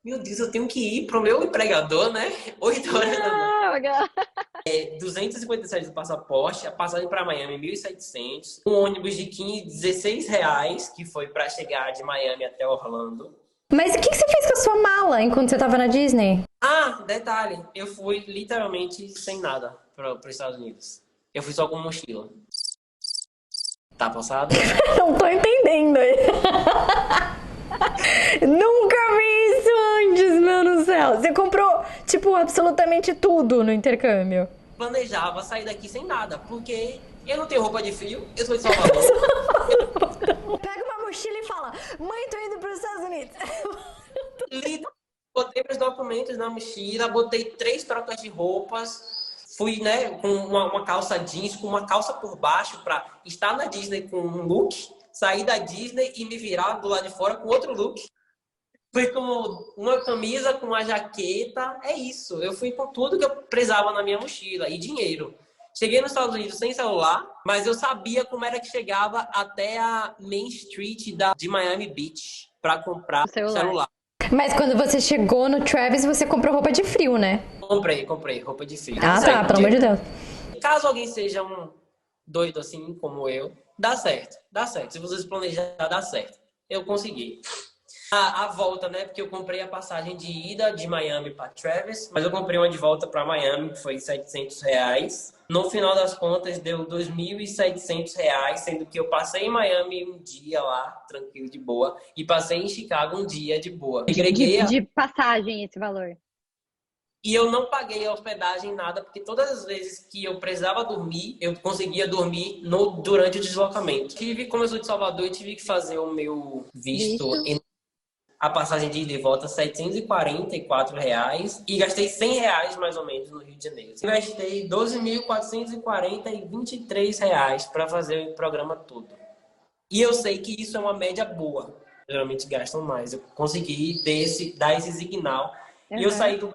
meu Deus, eu tenho que ir pro meu empregador, né? 8 horas da noite. $257 do passaporte, a passagem para Miami, $1.700. Um ônibus de R$16, que foi para chegar de Miami até Orlando. Mas o que você fez com a sua mala enquanto você tava na Disney? Detalhe, eu fui literalmente sem nada para os Estados Unidos. Eu fui só com mochila. Tá passado? Não tô entendendo. Nunca vi isso antes, meu Deus do céu. Você comprou, tipo, absolutamente tudo no intercâmbio. Planejava sair daqui sem nada, porque eu não tenho roupa de frio, eu sou de Salvador. Pega uma mochila e fala, mãe, tô indo pros Estados Unidos. Botei meus documentos na mochila, botei 3 trocas de roupas, fui, né, com uma calça jeans, com uma calça por baixo para estar na Disney com um look, sair da Disney e me virar do lado de fora com outro look. Fui com uma camisa, com uma jaqueta, é isso. Eu fui com tudo que eu precisava na minha mochila e dinheiro. Cheguei nos Estados Unidos sem celular, mas eu sabia como era que chegava até a Main Street de Miami Beach para comprar celular. Mas quando você chegou no Travis, você comprou roupa de frio, né? Comprei roupa de frio. Ah, tá, pelo amor de Deus. Caso alguém seja um doido assim como eu, dá certo. Se vocês planejarem, dá certo. Eu consegui. A volta, né? Porque eu comprei a passagem de ida de Miami para Travis, mas eu comprei uma de volta para Miami, que foi R$700. No final das contas, deu R$2.700, sendo que eu passei em Miami um dia lá, tranquilo, de boa, e passei em Chicago um dia de boa. De passagem esse valor. E eu não paguei a hospedagem, nada, porque todas as vezes que eu precisava dormir, eu conseguia dormir durante o deslocamento. Como eu sou de Salvador, eu tive que fazer o meu visto. A passagem de ida e volta R$744 e gastei R$100 mais ou menos no Rio de Janeiro. Eu gastei R$12.440,23 para fazer o programa todo. E eu sei que isso é uma média boa. Geralmente gastam mais. Eu consegui dar esse signal. E eu saí com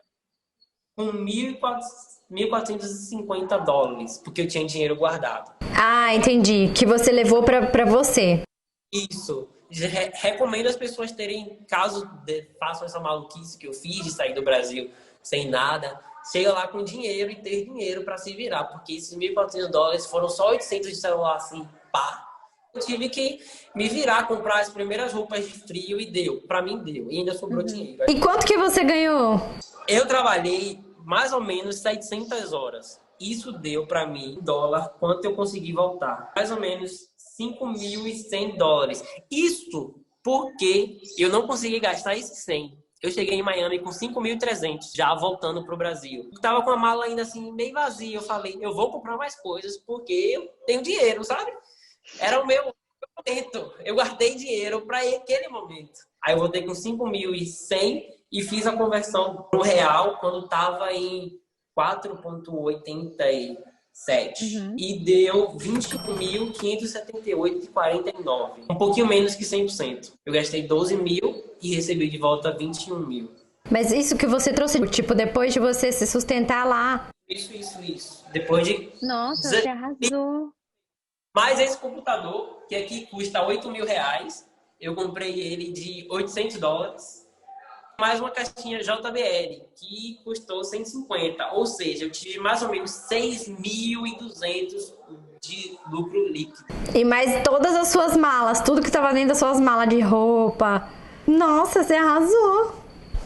$1.450, porque eu tinha dinheiro guardado. Ah, entendi. Que você levou pra você. Isso. Recomendo as pessoas terem, caso façam essa maluquice que eu fiz de sair do Brasil sem nada, chega lá com dinheiro e ter dinheiro para se virar, porque esses $1.400 foram só 800 de celular assim, pá. Eu tive que me virar, comprar as primeiras roupas de frio e deu. Para mim deu. E ainda sobrou dinheiro. E quanto que você ganhou? Eu trabalhei mais ou menos 700 horas. Isso deu para mim, em dólar, quanto eu consegui voltar. Mais ou menos $5.100. Isso porque eu não consegui gastar esses 100. Eu cheguei em Miami com 5.300, já voltando pro Brasil. Eu tava com a mala ainda assim, meio vazia. Eu falei, eu vou comprar mais coisas porque eu tenho dinheiro, sabe? Era o meu momento. Eu guardei dinheiro para aquele momento. Aí eu voltei com 5.100 e fiz a conversão pro real quando tava em 4,87. E deu 21.578,49. Um pouquinho menos que 100%. Eu gastei 12 mil e recebi de volta 21 mil. Mas isso que você trouxe, tipo, depois de você se sustentar lá. Isso. Depois de... Nossa, você arrasou. Mas esse computador, que aqui custa R$8.000, eu comprei ele de $800. Mais uma caixinha JBL, que custou 150. Ou seja, eu tive mais ou menos 6.200 de lucro líquido. E mais todas as suas malas, tudo que estava dentro das suas malas de roupa. Nossa, você arrasou.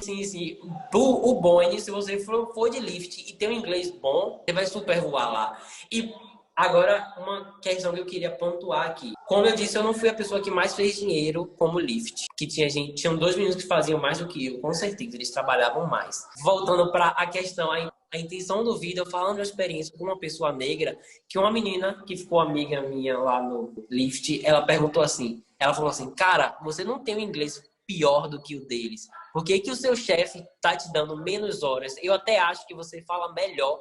Sim. O Boeing, se você for de lift e tem um inglês bom, você vai super voar lá. E agora, uma questão que eu queria pontuar aqui. Como eu disse, eu não fui a pessoa que mais fez dinheiro como lift. Que tinham 2 meninos que faziam mais do que eu, com certeza, eles trabalhavam mais. Voltando para a questão, a intenção do vídeo, falando da experiência com uma pessoa negra, que uma menina que ficou amiga minha lá no lift, ela falou assim, cara, você não tem um inglês pior do que o deles. Por que que o seu chefe tá te dando menos horas? Eu até acho que você fala melhor.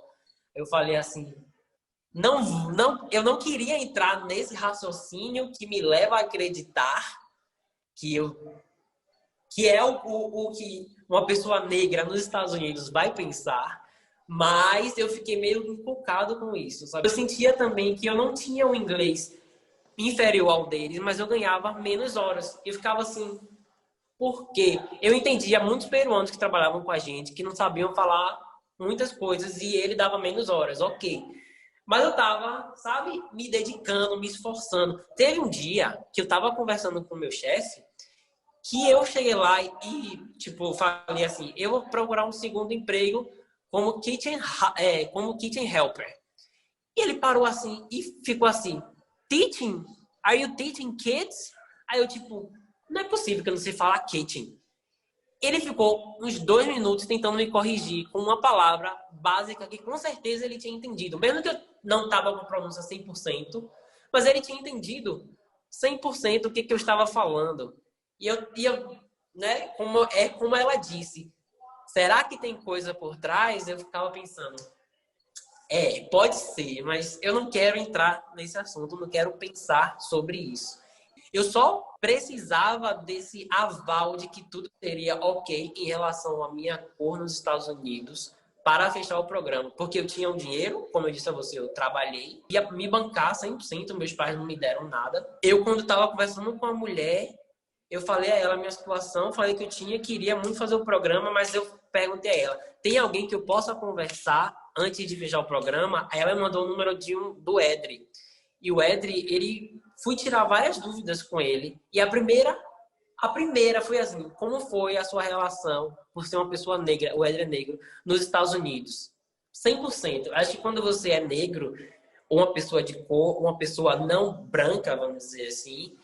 Eu falei assim... eu não queria entrar nesse raciocínio que me leva a acreditar que é o que uma pessoa negra nos Estados Unidos vai pensar, mas eu fiquei meio encucado com isso, sabe? Eu sentia também que eu não tinha um inglês inferior ao deles, mas eu ganhava menos horas. Eu ficava assim, por quê? Eu entendia muitos peruanos que trabalhavam com a gente, que não sabiam falar muitas coisas e ele dava menos horas, ok. Mas eu tava, sabe, me dedicando, me esforçando. Teve um dia que eu tava conversando com o meu chefe, que eu cheguei lá e, tipo, falei assim, eu vou procurar um segundo emprego como kitchen helper. E ele parou assim e ficou assim, teaching? Are you teaching kids? Aí eu, tipo, não é possível que eu não sei falar kitchen. Ele ficou uns 2 minutos tentando me corrigir com uma palavra básica que com certeza ele tinha entendido. Mesmo que eu não estava com a pronúncia 100%, mas ele tinha entendido 100% o que eu estava falando. E eu, né, como ela disse, será que tem coisa por trás? Eu ficava pensando, pode ser, mas eu não quero entrar nesse assunto, não quero pensar sobre isso. Eu só precisava desse aval de que tudo seria ok em relação à minha cor nos Estados Unidos para fechar o programa. Porque eu tinha um dinheiro, como eu disse a você, eu trabalhei, ia me bancar 100%, meus pais não me deram nada. Eu, quando estava conversando com a mulher, eu falei a ela a minha situação, falei que eu queria muito fazer o programa, mas eu perguntei a ela, tem alguém que eu possa conversar antes de fechar o programa? Aí ela me mandou o número do Edri. E o Edri, fui tirar várias dúvidas com ele. E a primeira foi assim, como foi a sua relação por ser uma pessoa negra, o Edri é negro, nos Estados Unidos? 100%. Acho que quando você é negro, ou uma pessoa de cor, uma pessoa não branca, vamos dizer assim,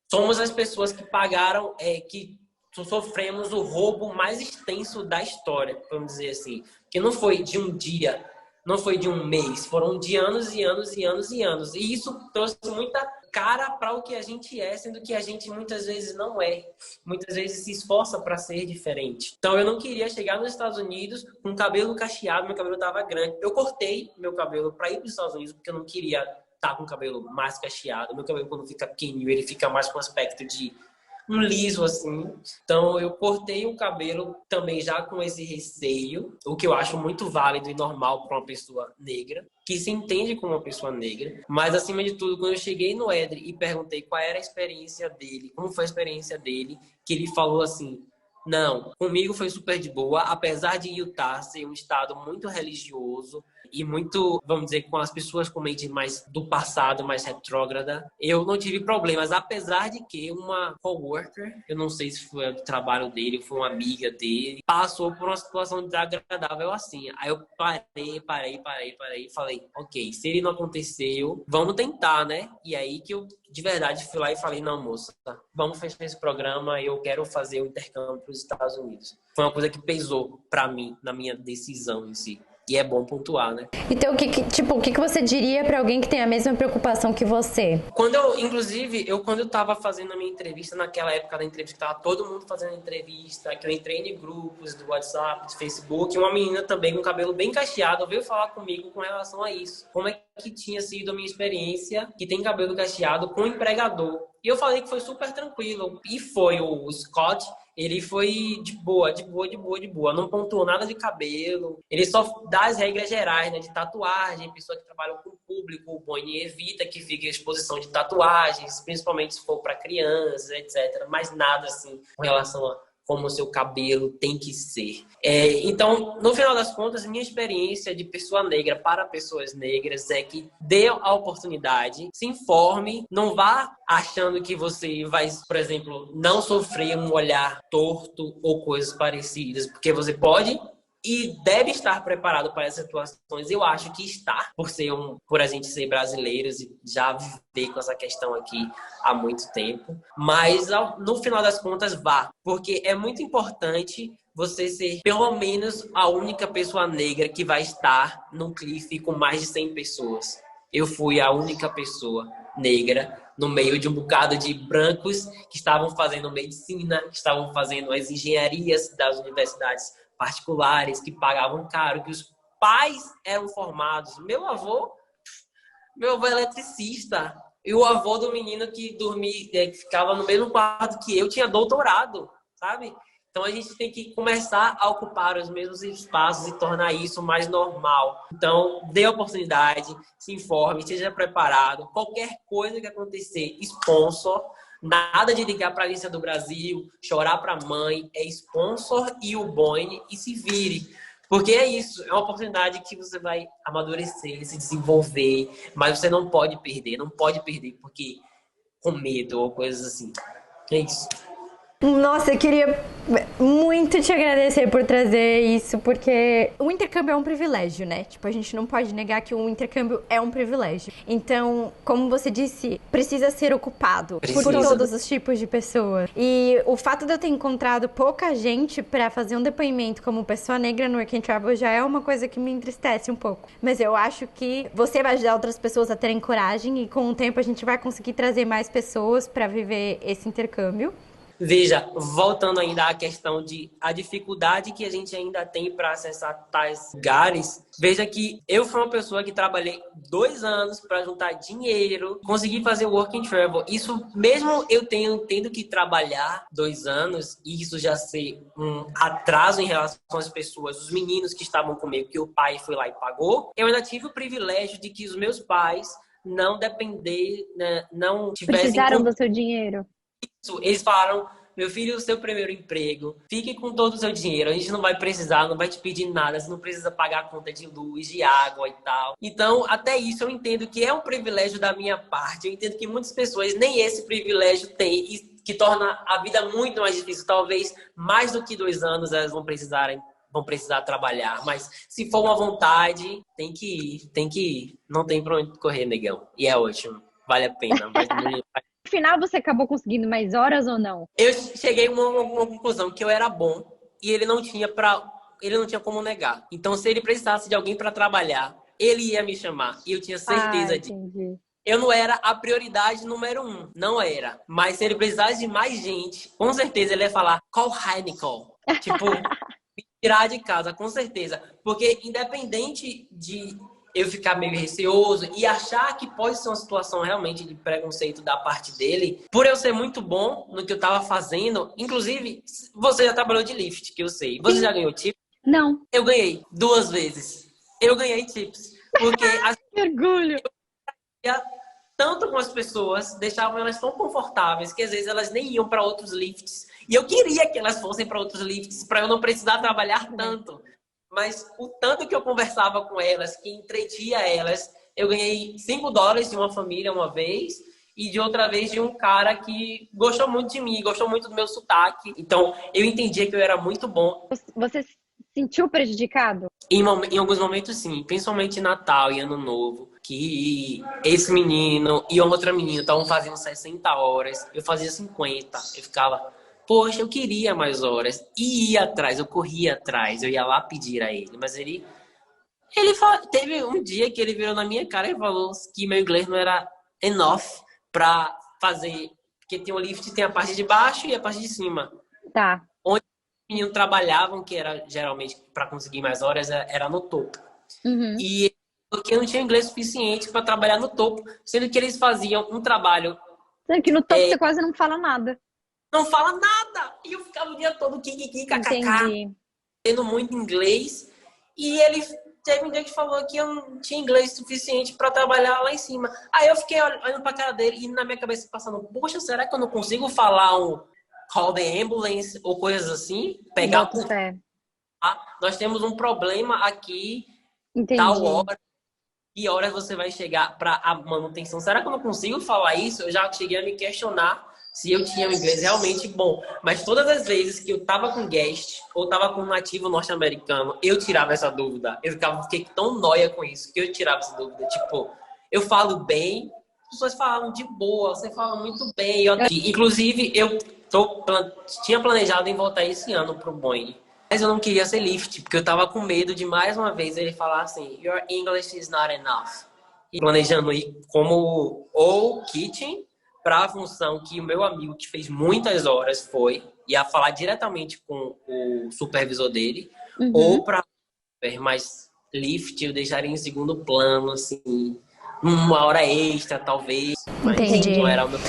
somos as pessoas que pagaram, que sofremos o roubo mais extenso da história, vamos dizer assim. Que não foi de um dia, não foi de um mês, foram de anos e anos e anos e anos. E isso trouxe muita cara para o que a gente é, sendo que a gente muitas vezes não é. Muitas vezes se esforça para ser diferente. Então eu não queria chegar nos Estados Unidos com cabelo cacheado, meu cabelo estava grande. Eu cortei meu cabelo para ir para os Estados Unidos porque eu não queria estar com o cabelo mais cacheado. Meu cabelo, quando fica pequenininho, ele fica mais com aspecto de um liso, assim. Então, eu cortei o cabelo também já com esse receio, o que eu acho muito válido e normal para uma pessoa negra, que se entende como uma pessoa negra. Mas, acima de tudo, quando eu cheguei no Edri e perguntei qual era a experiência dele, como foi a experiência dele, que ele falou assim, não, comigo foi super de boa, apesar de Utah ser um estado muito religioso e muito, vamos dizer, com as pessoas com mente mais do passado, mais retrógrada, eu não tive problemas, apesar de que uma coworker, eu não sei se foi do trabalho dele, ou foi uma amiga dele, passou por uma situação desagradável assim. Aí eu parei e falei, ok, se ele não aconteceu, vamos tentar, né? E aí que eu, de verdade, fui lá e falei, não, moça, vamos fechar esse programa, eu quero fazer o intercâmbio para os Estados Unidos. Foi uma coisa que pesou para mim, na minha decisão em si. E é bom pontuar, né? Então, o que você diria para alguém que tem a mesma preocupação que você? Quando eu tava fazendo a minha entrevista, naquela época da entrevista, que tava todo mundo fazendo entrevista, que eu entrei em grupos do WhatsApp, do Facebook, uma menina também com cabelo bem cacheado veio falar comigo com relação a isso. Como é que tinha sido a minha experiência, que tem cabelo cacheado, com o empregador. E eu falei que foi super tranquilo. E foi o Scott. Ele foi de boa. Não pontuou nada de cabelo. Ele só dá as regras gerais, né? De tatuagem, pessoa que trabalha com o público, o Boeing evita que fique a exposição de tatuagens, principalmente se for para crianças, etc. Mas nada assim com relação a como o seu cabelo tem que ser. Então, no final das contas, minha experiência de pessoa negra para pessoas negras é que dê a oportunidade, se informe, não vá achando que você vai, por exemplo, não sofrer um olhar torto ou coisas parecidas, porque você pode e deve estar preparado para essas situações. Eu acho que está, por a gente ser brasileiros e já viver com essa questão aqui há muito tempo. Mas, no final das contas, vá. Porque é muito importante você ser, pelo menos, a única pessoa negra que vai estar no Cliff com mais de 100 pessoas. Eu fui a única pessoa negra no meio de um bocado de brancos que estavam fazendo medicina, que estavam fazendo as engenharias das universidades particulares, que pagavam caro, que os pais eram formados. Meu avô é eletricista. E o avô do menino que que ficava no mesmo quarto que eu, tinha doutorado, sabe? Então a gente tem que começar a ocupar os mesmos espaços e tornar isso mais normal. Então, dê a oportunidade, se informe, esteja preparado. Qualquer coisa que acontecer, sponsor. Nada de ligar para a Agência do Brasil, chorar para a mãe, é sponsor e o Boeing e se vire. Porque é isso, é uma oportunidade que você vai amadurecer, se desenvolver, mas você não pode perder porque com medo ou coisas assim. É isso. Nossa, eu queria muito te agradecer por trazer isso, porque o intercâmbio é um privilégio, né? Tipo, a gente não pode negar que o intercâmbio é um privilégio. Então, como você disse, precisa ser ocupado por todos os tipos de pessoas. E o fato de eu ter encontrado pouca gente pra fazer um depoimento como pessoa negra no Work and Travel já é uma coisa que me entristece um pouco. Mas eu acho que você vai ajudar outras pessoas a terem coragem e com o tempo a gente vai conseguir trazer mais pessoas pra viver esse intercâmbio. Veja, voltando ainda à questão de a dificuldade que a gente ainda tem para acessar tais lugares, veja que eu fui uma pessoa que trabalhei 2 anos para juntar dinheiro, consegui fazer work and travel. Isso mesmo eu tendo que trabalhar 2 anos, e isso já ser um atraso em relação às pessoas, os meninos que estavam comigo, que o pai foi lá e pagou, eu ainda tive o privilégio de que os meus pais não depender, né, não tivessem... Precisaram do seu dinheiro. Eles falaram: meu filho, o seu primeiro emprego, fique com todo o seu dinheiro, a gente não vai precisar, não vai te pedir nada, você não precisa pagar a conta de luz, de água e tal. Então, até isso eu entendo que é um privilégio da minha parte, eu entendo que muitas pessoas nem esse privilégio têm, e que torna a vida muito mais difícil. Talvez mais do que 2 anos elas vão precisar trabalhar, mas se for uma vontade, tem que ir, não tem pra onde correr, negão, e é ótimo, vale a pena. No final, você acabou conseguindo mais horas ou não? Eu cheguei a uma conclusão, que eu era bom e ele não tinha como negar. Então, se ele precisasse de alguém para trabalhar, ele ia me chamar, e eu tinha certeza disso. Entendi. Eu não era a prioridade número 1, não era. Mas se ele precisasse de mais gente, com certeza ele ia falar: call Heineken. Tipo, me tirar de casa, com certeza. Porque independente de eu ficar meio receoso e achar que pode ser uma situação realmente de preconceito da parte dele, por eu ser muito bom no que eu tava fazendo, inclusive, você já trabalhou de Lyft, que eu sei. Você já ganhou tips? Não. Eu ganhei 2 vezes. Eu ganhei tips. Porque Que orgulho! tanto com as pessoas, deixavam elas tão confortáveis que às vezes elas nem iam para outros lifts. E eu queria que elas fossem para outros lifts para eu não precisar trabalhar tanto. Mas o tanto que eu conversava com elas, que entretia elas, eu ganhei $5 de uma família uma vez, e de outra vez de um cara que gostou muito de mim, gostou muito do meu sotaque. Então, eu entendia que eu era muito bom. Você se sentiu prejudicado? Em alguns momentos, sim. Principalmente Natal e Ano Novo, que esse menino e outra menina estavam fazendo 60 horas. Eu fazia 50. Eu ficava: poxa, eu queria mais horas. E ia atrás, eu corria atrás, eu ia lá pedir a ele. Mas ele teve um dia que ele virou na minha cara e falou que meu inglês não era enough pra fazer. Porque tem o lift, tem a parte de baixo e a parte de cima. Tá. Onde os meninos trabalhavam, que era geralmente para conseguir mais horas, era no topo. Uhum. E porque eu não tinha inglês suficiente para trabalhar no topo, sendo que eles faziam um trabalho... Sendo que no topo você quase não fala nada. Não fala nada! E eu ficava o dia todo kikiki, kkk, tendo muito inglês. E ele teve um dia que falou que eu não tinha inglês suficiente para trabalhar lá em cima. Aí eu fiquei olhando pra cara dele e na minha cabeça passando: poxa, será que eu não consigo falar um call the ambulance ou coisas assim? Pegar por... Nós temos um problema aqui, tal hora. Que horas você vai chegar para a manutenção? Será que eu não consigo falar isso? Eu já cheguei a me questionar se eu tinha um inglês realmente bom. Mas todas as vezes que eu tava com guest ou tava com um nativo norte-americano, eu tirava essa dúvida. Fiquei tão nóia com isso que eu tirava essa dúvida. Tipo, eu falo bem, as pessoas falam de boa, você fala muito bem. Inclusive, tinha planejado em voltar esse ano pro Boeing. Mas eu não queria ser lift, porque eu tava com medo de mais uma vez ele falar assim: your English is not enough. E planejando ir como ou kitchen, para a função que o meu amigo, que fez muitas horas, ia falar diretamente com o supervisor dele, ou para mais lift eu deixaria em segundo plano, assim, 1 hora extra, talvez. Entendi. Não era o meu...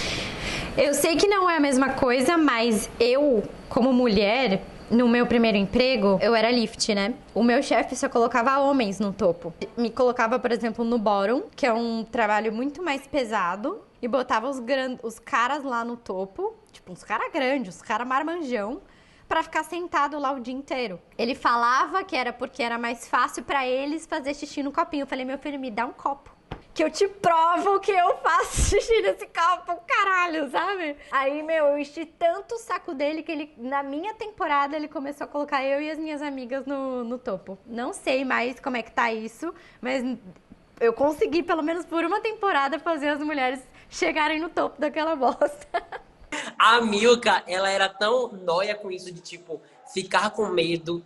Eu sei que não é a mesma coisa, mas eu, como mulher, no meu primeiro emprego, eu era lift, né? O meu chefe só colocava homens no topo. Me colocava, por exemplo, no bottom, que é um trabalho muito mais pesado, e botava os caras lá no topo, tipo, uns caras grandes, uns caras marmanjão, pra ficar sentado lá o dia inteiro. Ele falava que era porque era mais fácil pra eles fazer xixi no copinho. Eu falei: meu filho, me dá um copo, que eu te provo que eu faço xixi nesse copo, caralho, sabe? Aí, eu enchi tanto o saco dele que ele, na minha temporada, ele começou a colocar eu e as minhas amigas no topo. Não sei mais como é que tá isso, mas eu consegui, pelo menos por uma temporada, fazer as mulheres chegarem no topo daquela bosta. A Milka, ela era tão nóia com isso de, tipo, ficar com medo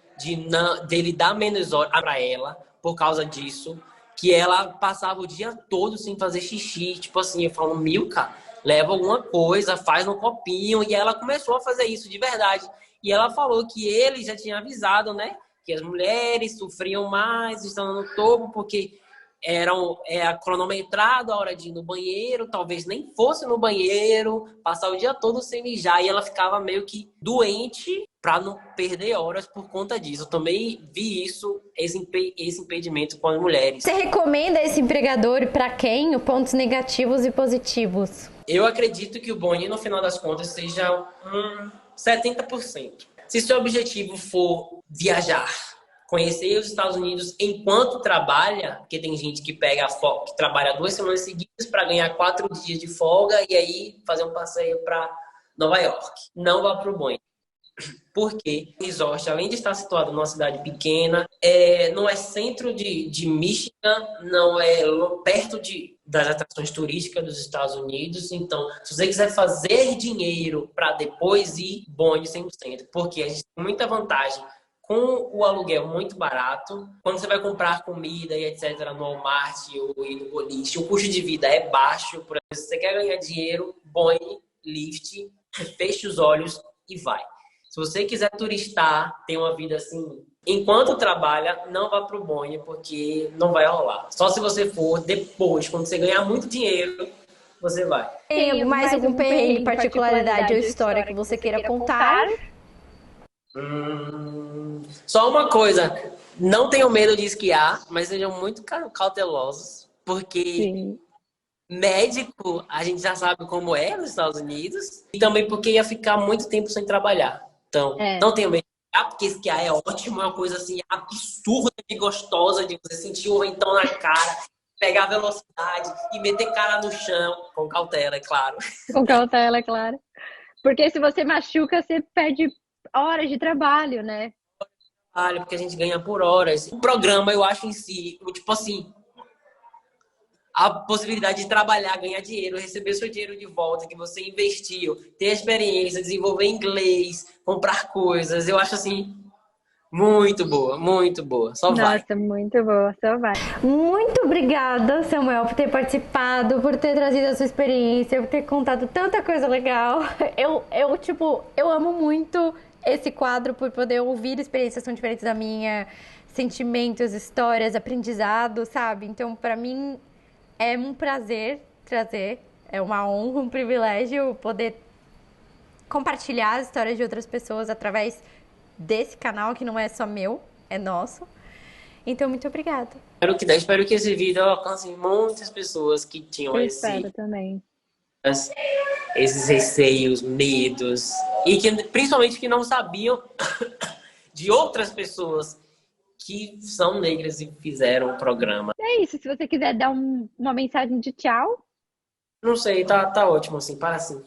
dele dar menos horas pra ela por causa disso, que ela passava o dia todo sem fazer xixi. Tipo assim, eu falo: Milka, leva alguma coisa, faz no copinho. E ela começou a fazer isso de verdade. E ela falou que ele já tinha avisado, né? Que as mulheres sofriam mais, estando no topo, porque era cronometrado a hora de ir no banheiro, talvez nem fosse no banheiro, passar o dia todo sem mijar, e ela ficava meio que doente para não perder horas por conta disso. Eu também vi isso, esse impedimento com as mulheres. Você recomenda esse empregador para quem? Pontos negativos e positivos? Eu acredito que o boni, no final das contas, seja 70%. Se seu objetivo for viajar, conhecer os Estados Unidos enquanto trabalha, porque tem gente que que trabalha 2 semanas seguidas para ganhar 4 dias de folga e aí fazer um passeio para Nova York. Não vá para o Boni. Porque o resort, além de estar situado numa cidade pequena, não é centro de Michigan, não é perto das atrações turísticas dos Estados Unidos. Então, se você quiser fazer dinheiro para depois ir, Boni 100%. Porque a gente tem muita vantagem com o aluguel muito barato. Quando você vai comprar comida e etc. no Walmart ou no boliche, o custo de vida é baixo. Por exemplo, se você quer ganhar dinheiro, Boni, Lyft, feche os olhos e vai. Se você quiser turistar, ter uma vida assim, enquanto trabalha, não vá pro Boni, porque não vai rolar. Só se você for depois, quando você ganhar muito dinheiro, você vai. Tem mais algum perrengue, particularidade ou história que você queira contar? Só uma coisa, não tenham medo de esquiar, mas sejam muito cautelosos, porque Sim. médico a gente já sabe como é nos Estados Unidos, e também porque ia ficar muito tempo sem trabalhar. Então, não tenham medo de esquiar, porque esquiar é ótimo, é uma coisa assim absurda de gostosa, de você sentir o ventão na cara, pegar velocidade e meter cara no chão, com cautela, é claro. Com cautela, é claro. Porque se você machuca, você perde horas de trabalho, né? Porque a gente ganha por horas. O programa, eu acho em si, tipo assim, a possibilidade de trabalhar, ganhar dinheiro, receber seu dinheiro de volta, que você investiu, ter experiência, desenvolver inglês, comprar coisas, eu acho assim, muito boa, muito boa. Só vai. Nossa, muito boa, só vai. Muito obrigada, Samuel, por ter participado, por ter trazido a sua experiência, por ter contado tanta coisa legal. Eu amo muito esse quadro por poder ouvir experiências tão diferentes da minha, sentimentos, histórias, aprendizado, sabe? Então, pra mim, é um prazer trazer, é uma honra, um privilégio poder compartilhar as histórias de outras pessoas através desse canal, que não é só meu, é nosso. Então, muito obrigada. Espero que esse vídeo alcance muitas pessoas que tinham espero também. esses receios, medos, e que principalmente que não sabiam de outras pessoas que são negras e fizeram o programa. É isso, se você quiser dar uma mensagem de tchau. Não sei, tá ótimo assim, para assim.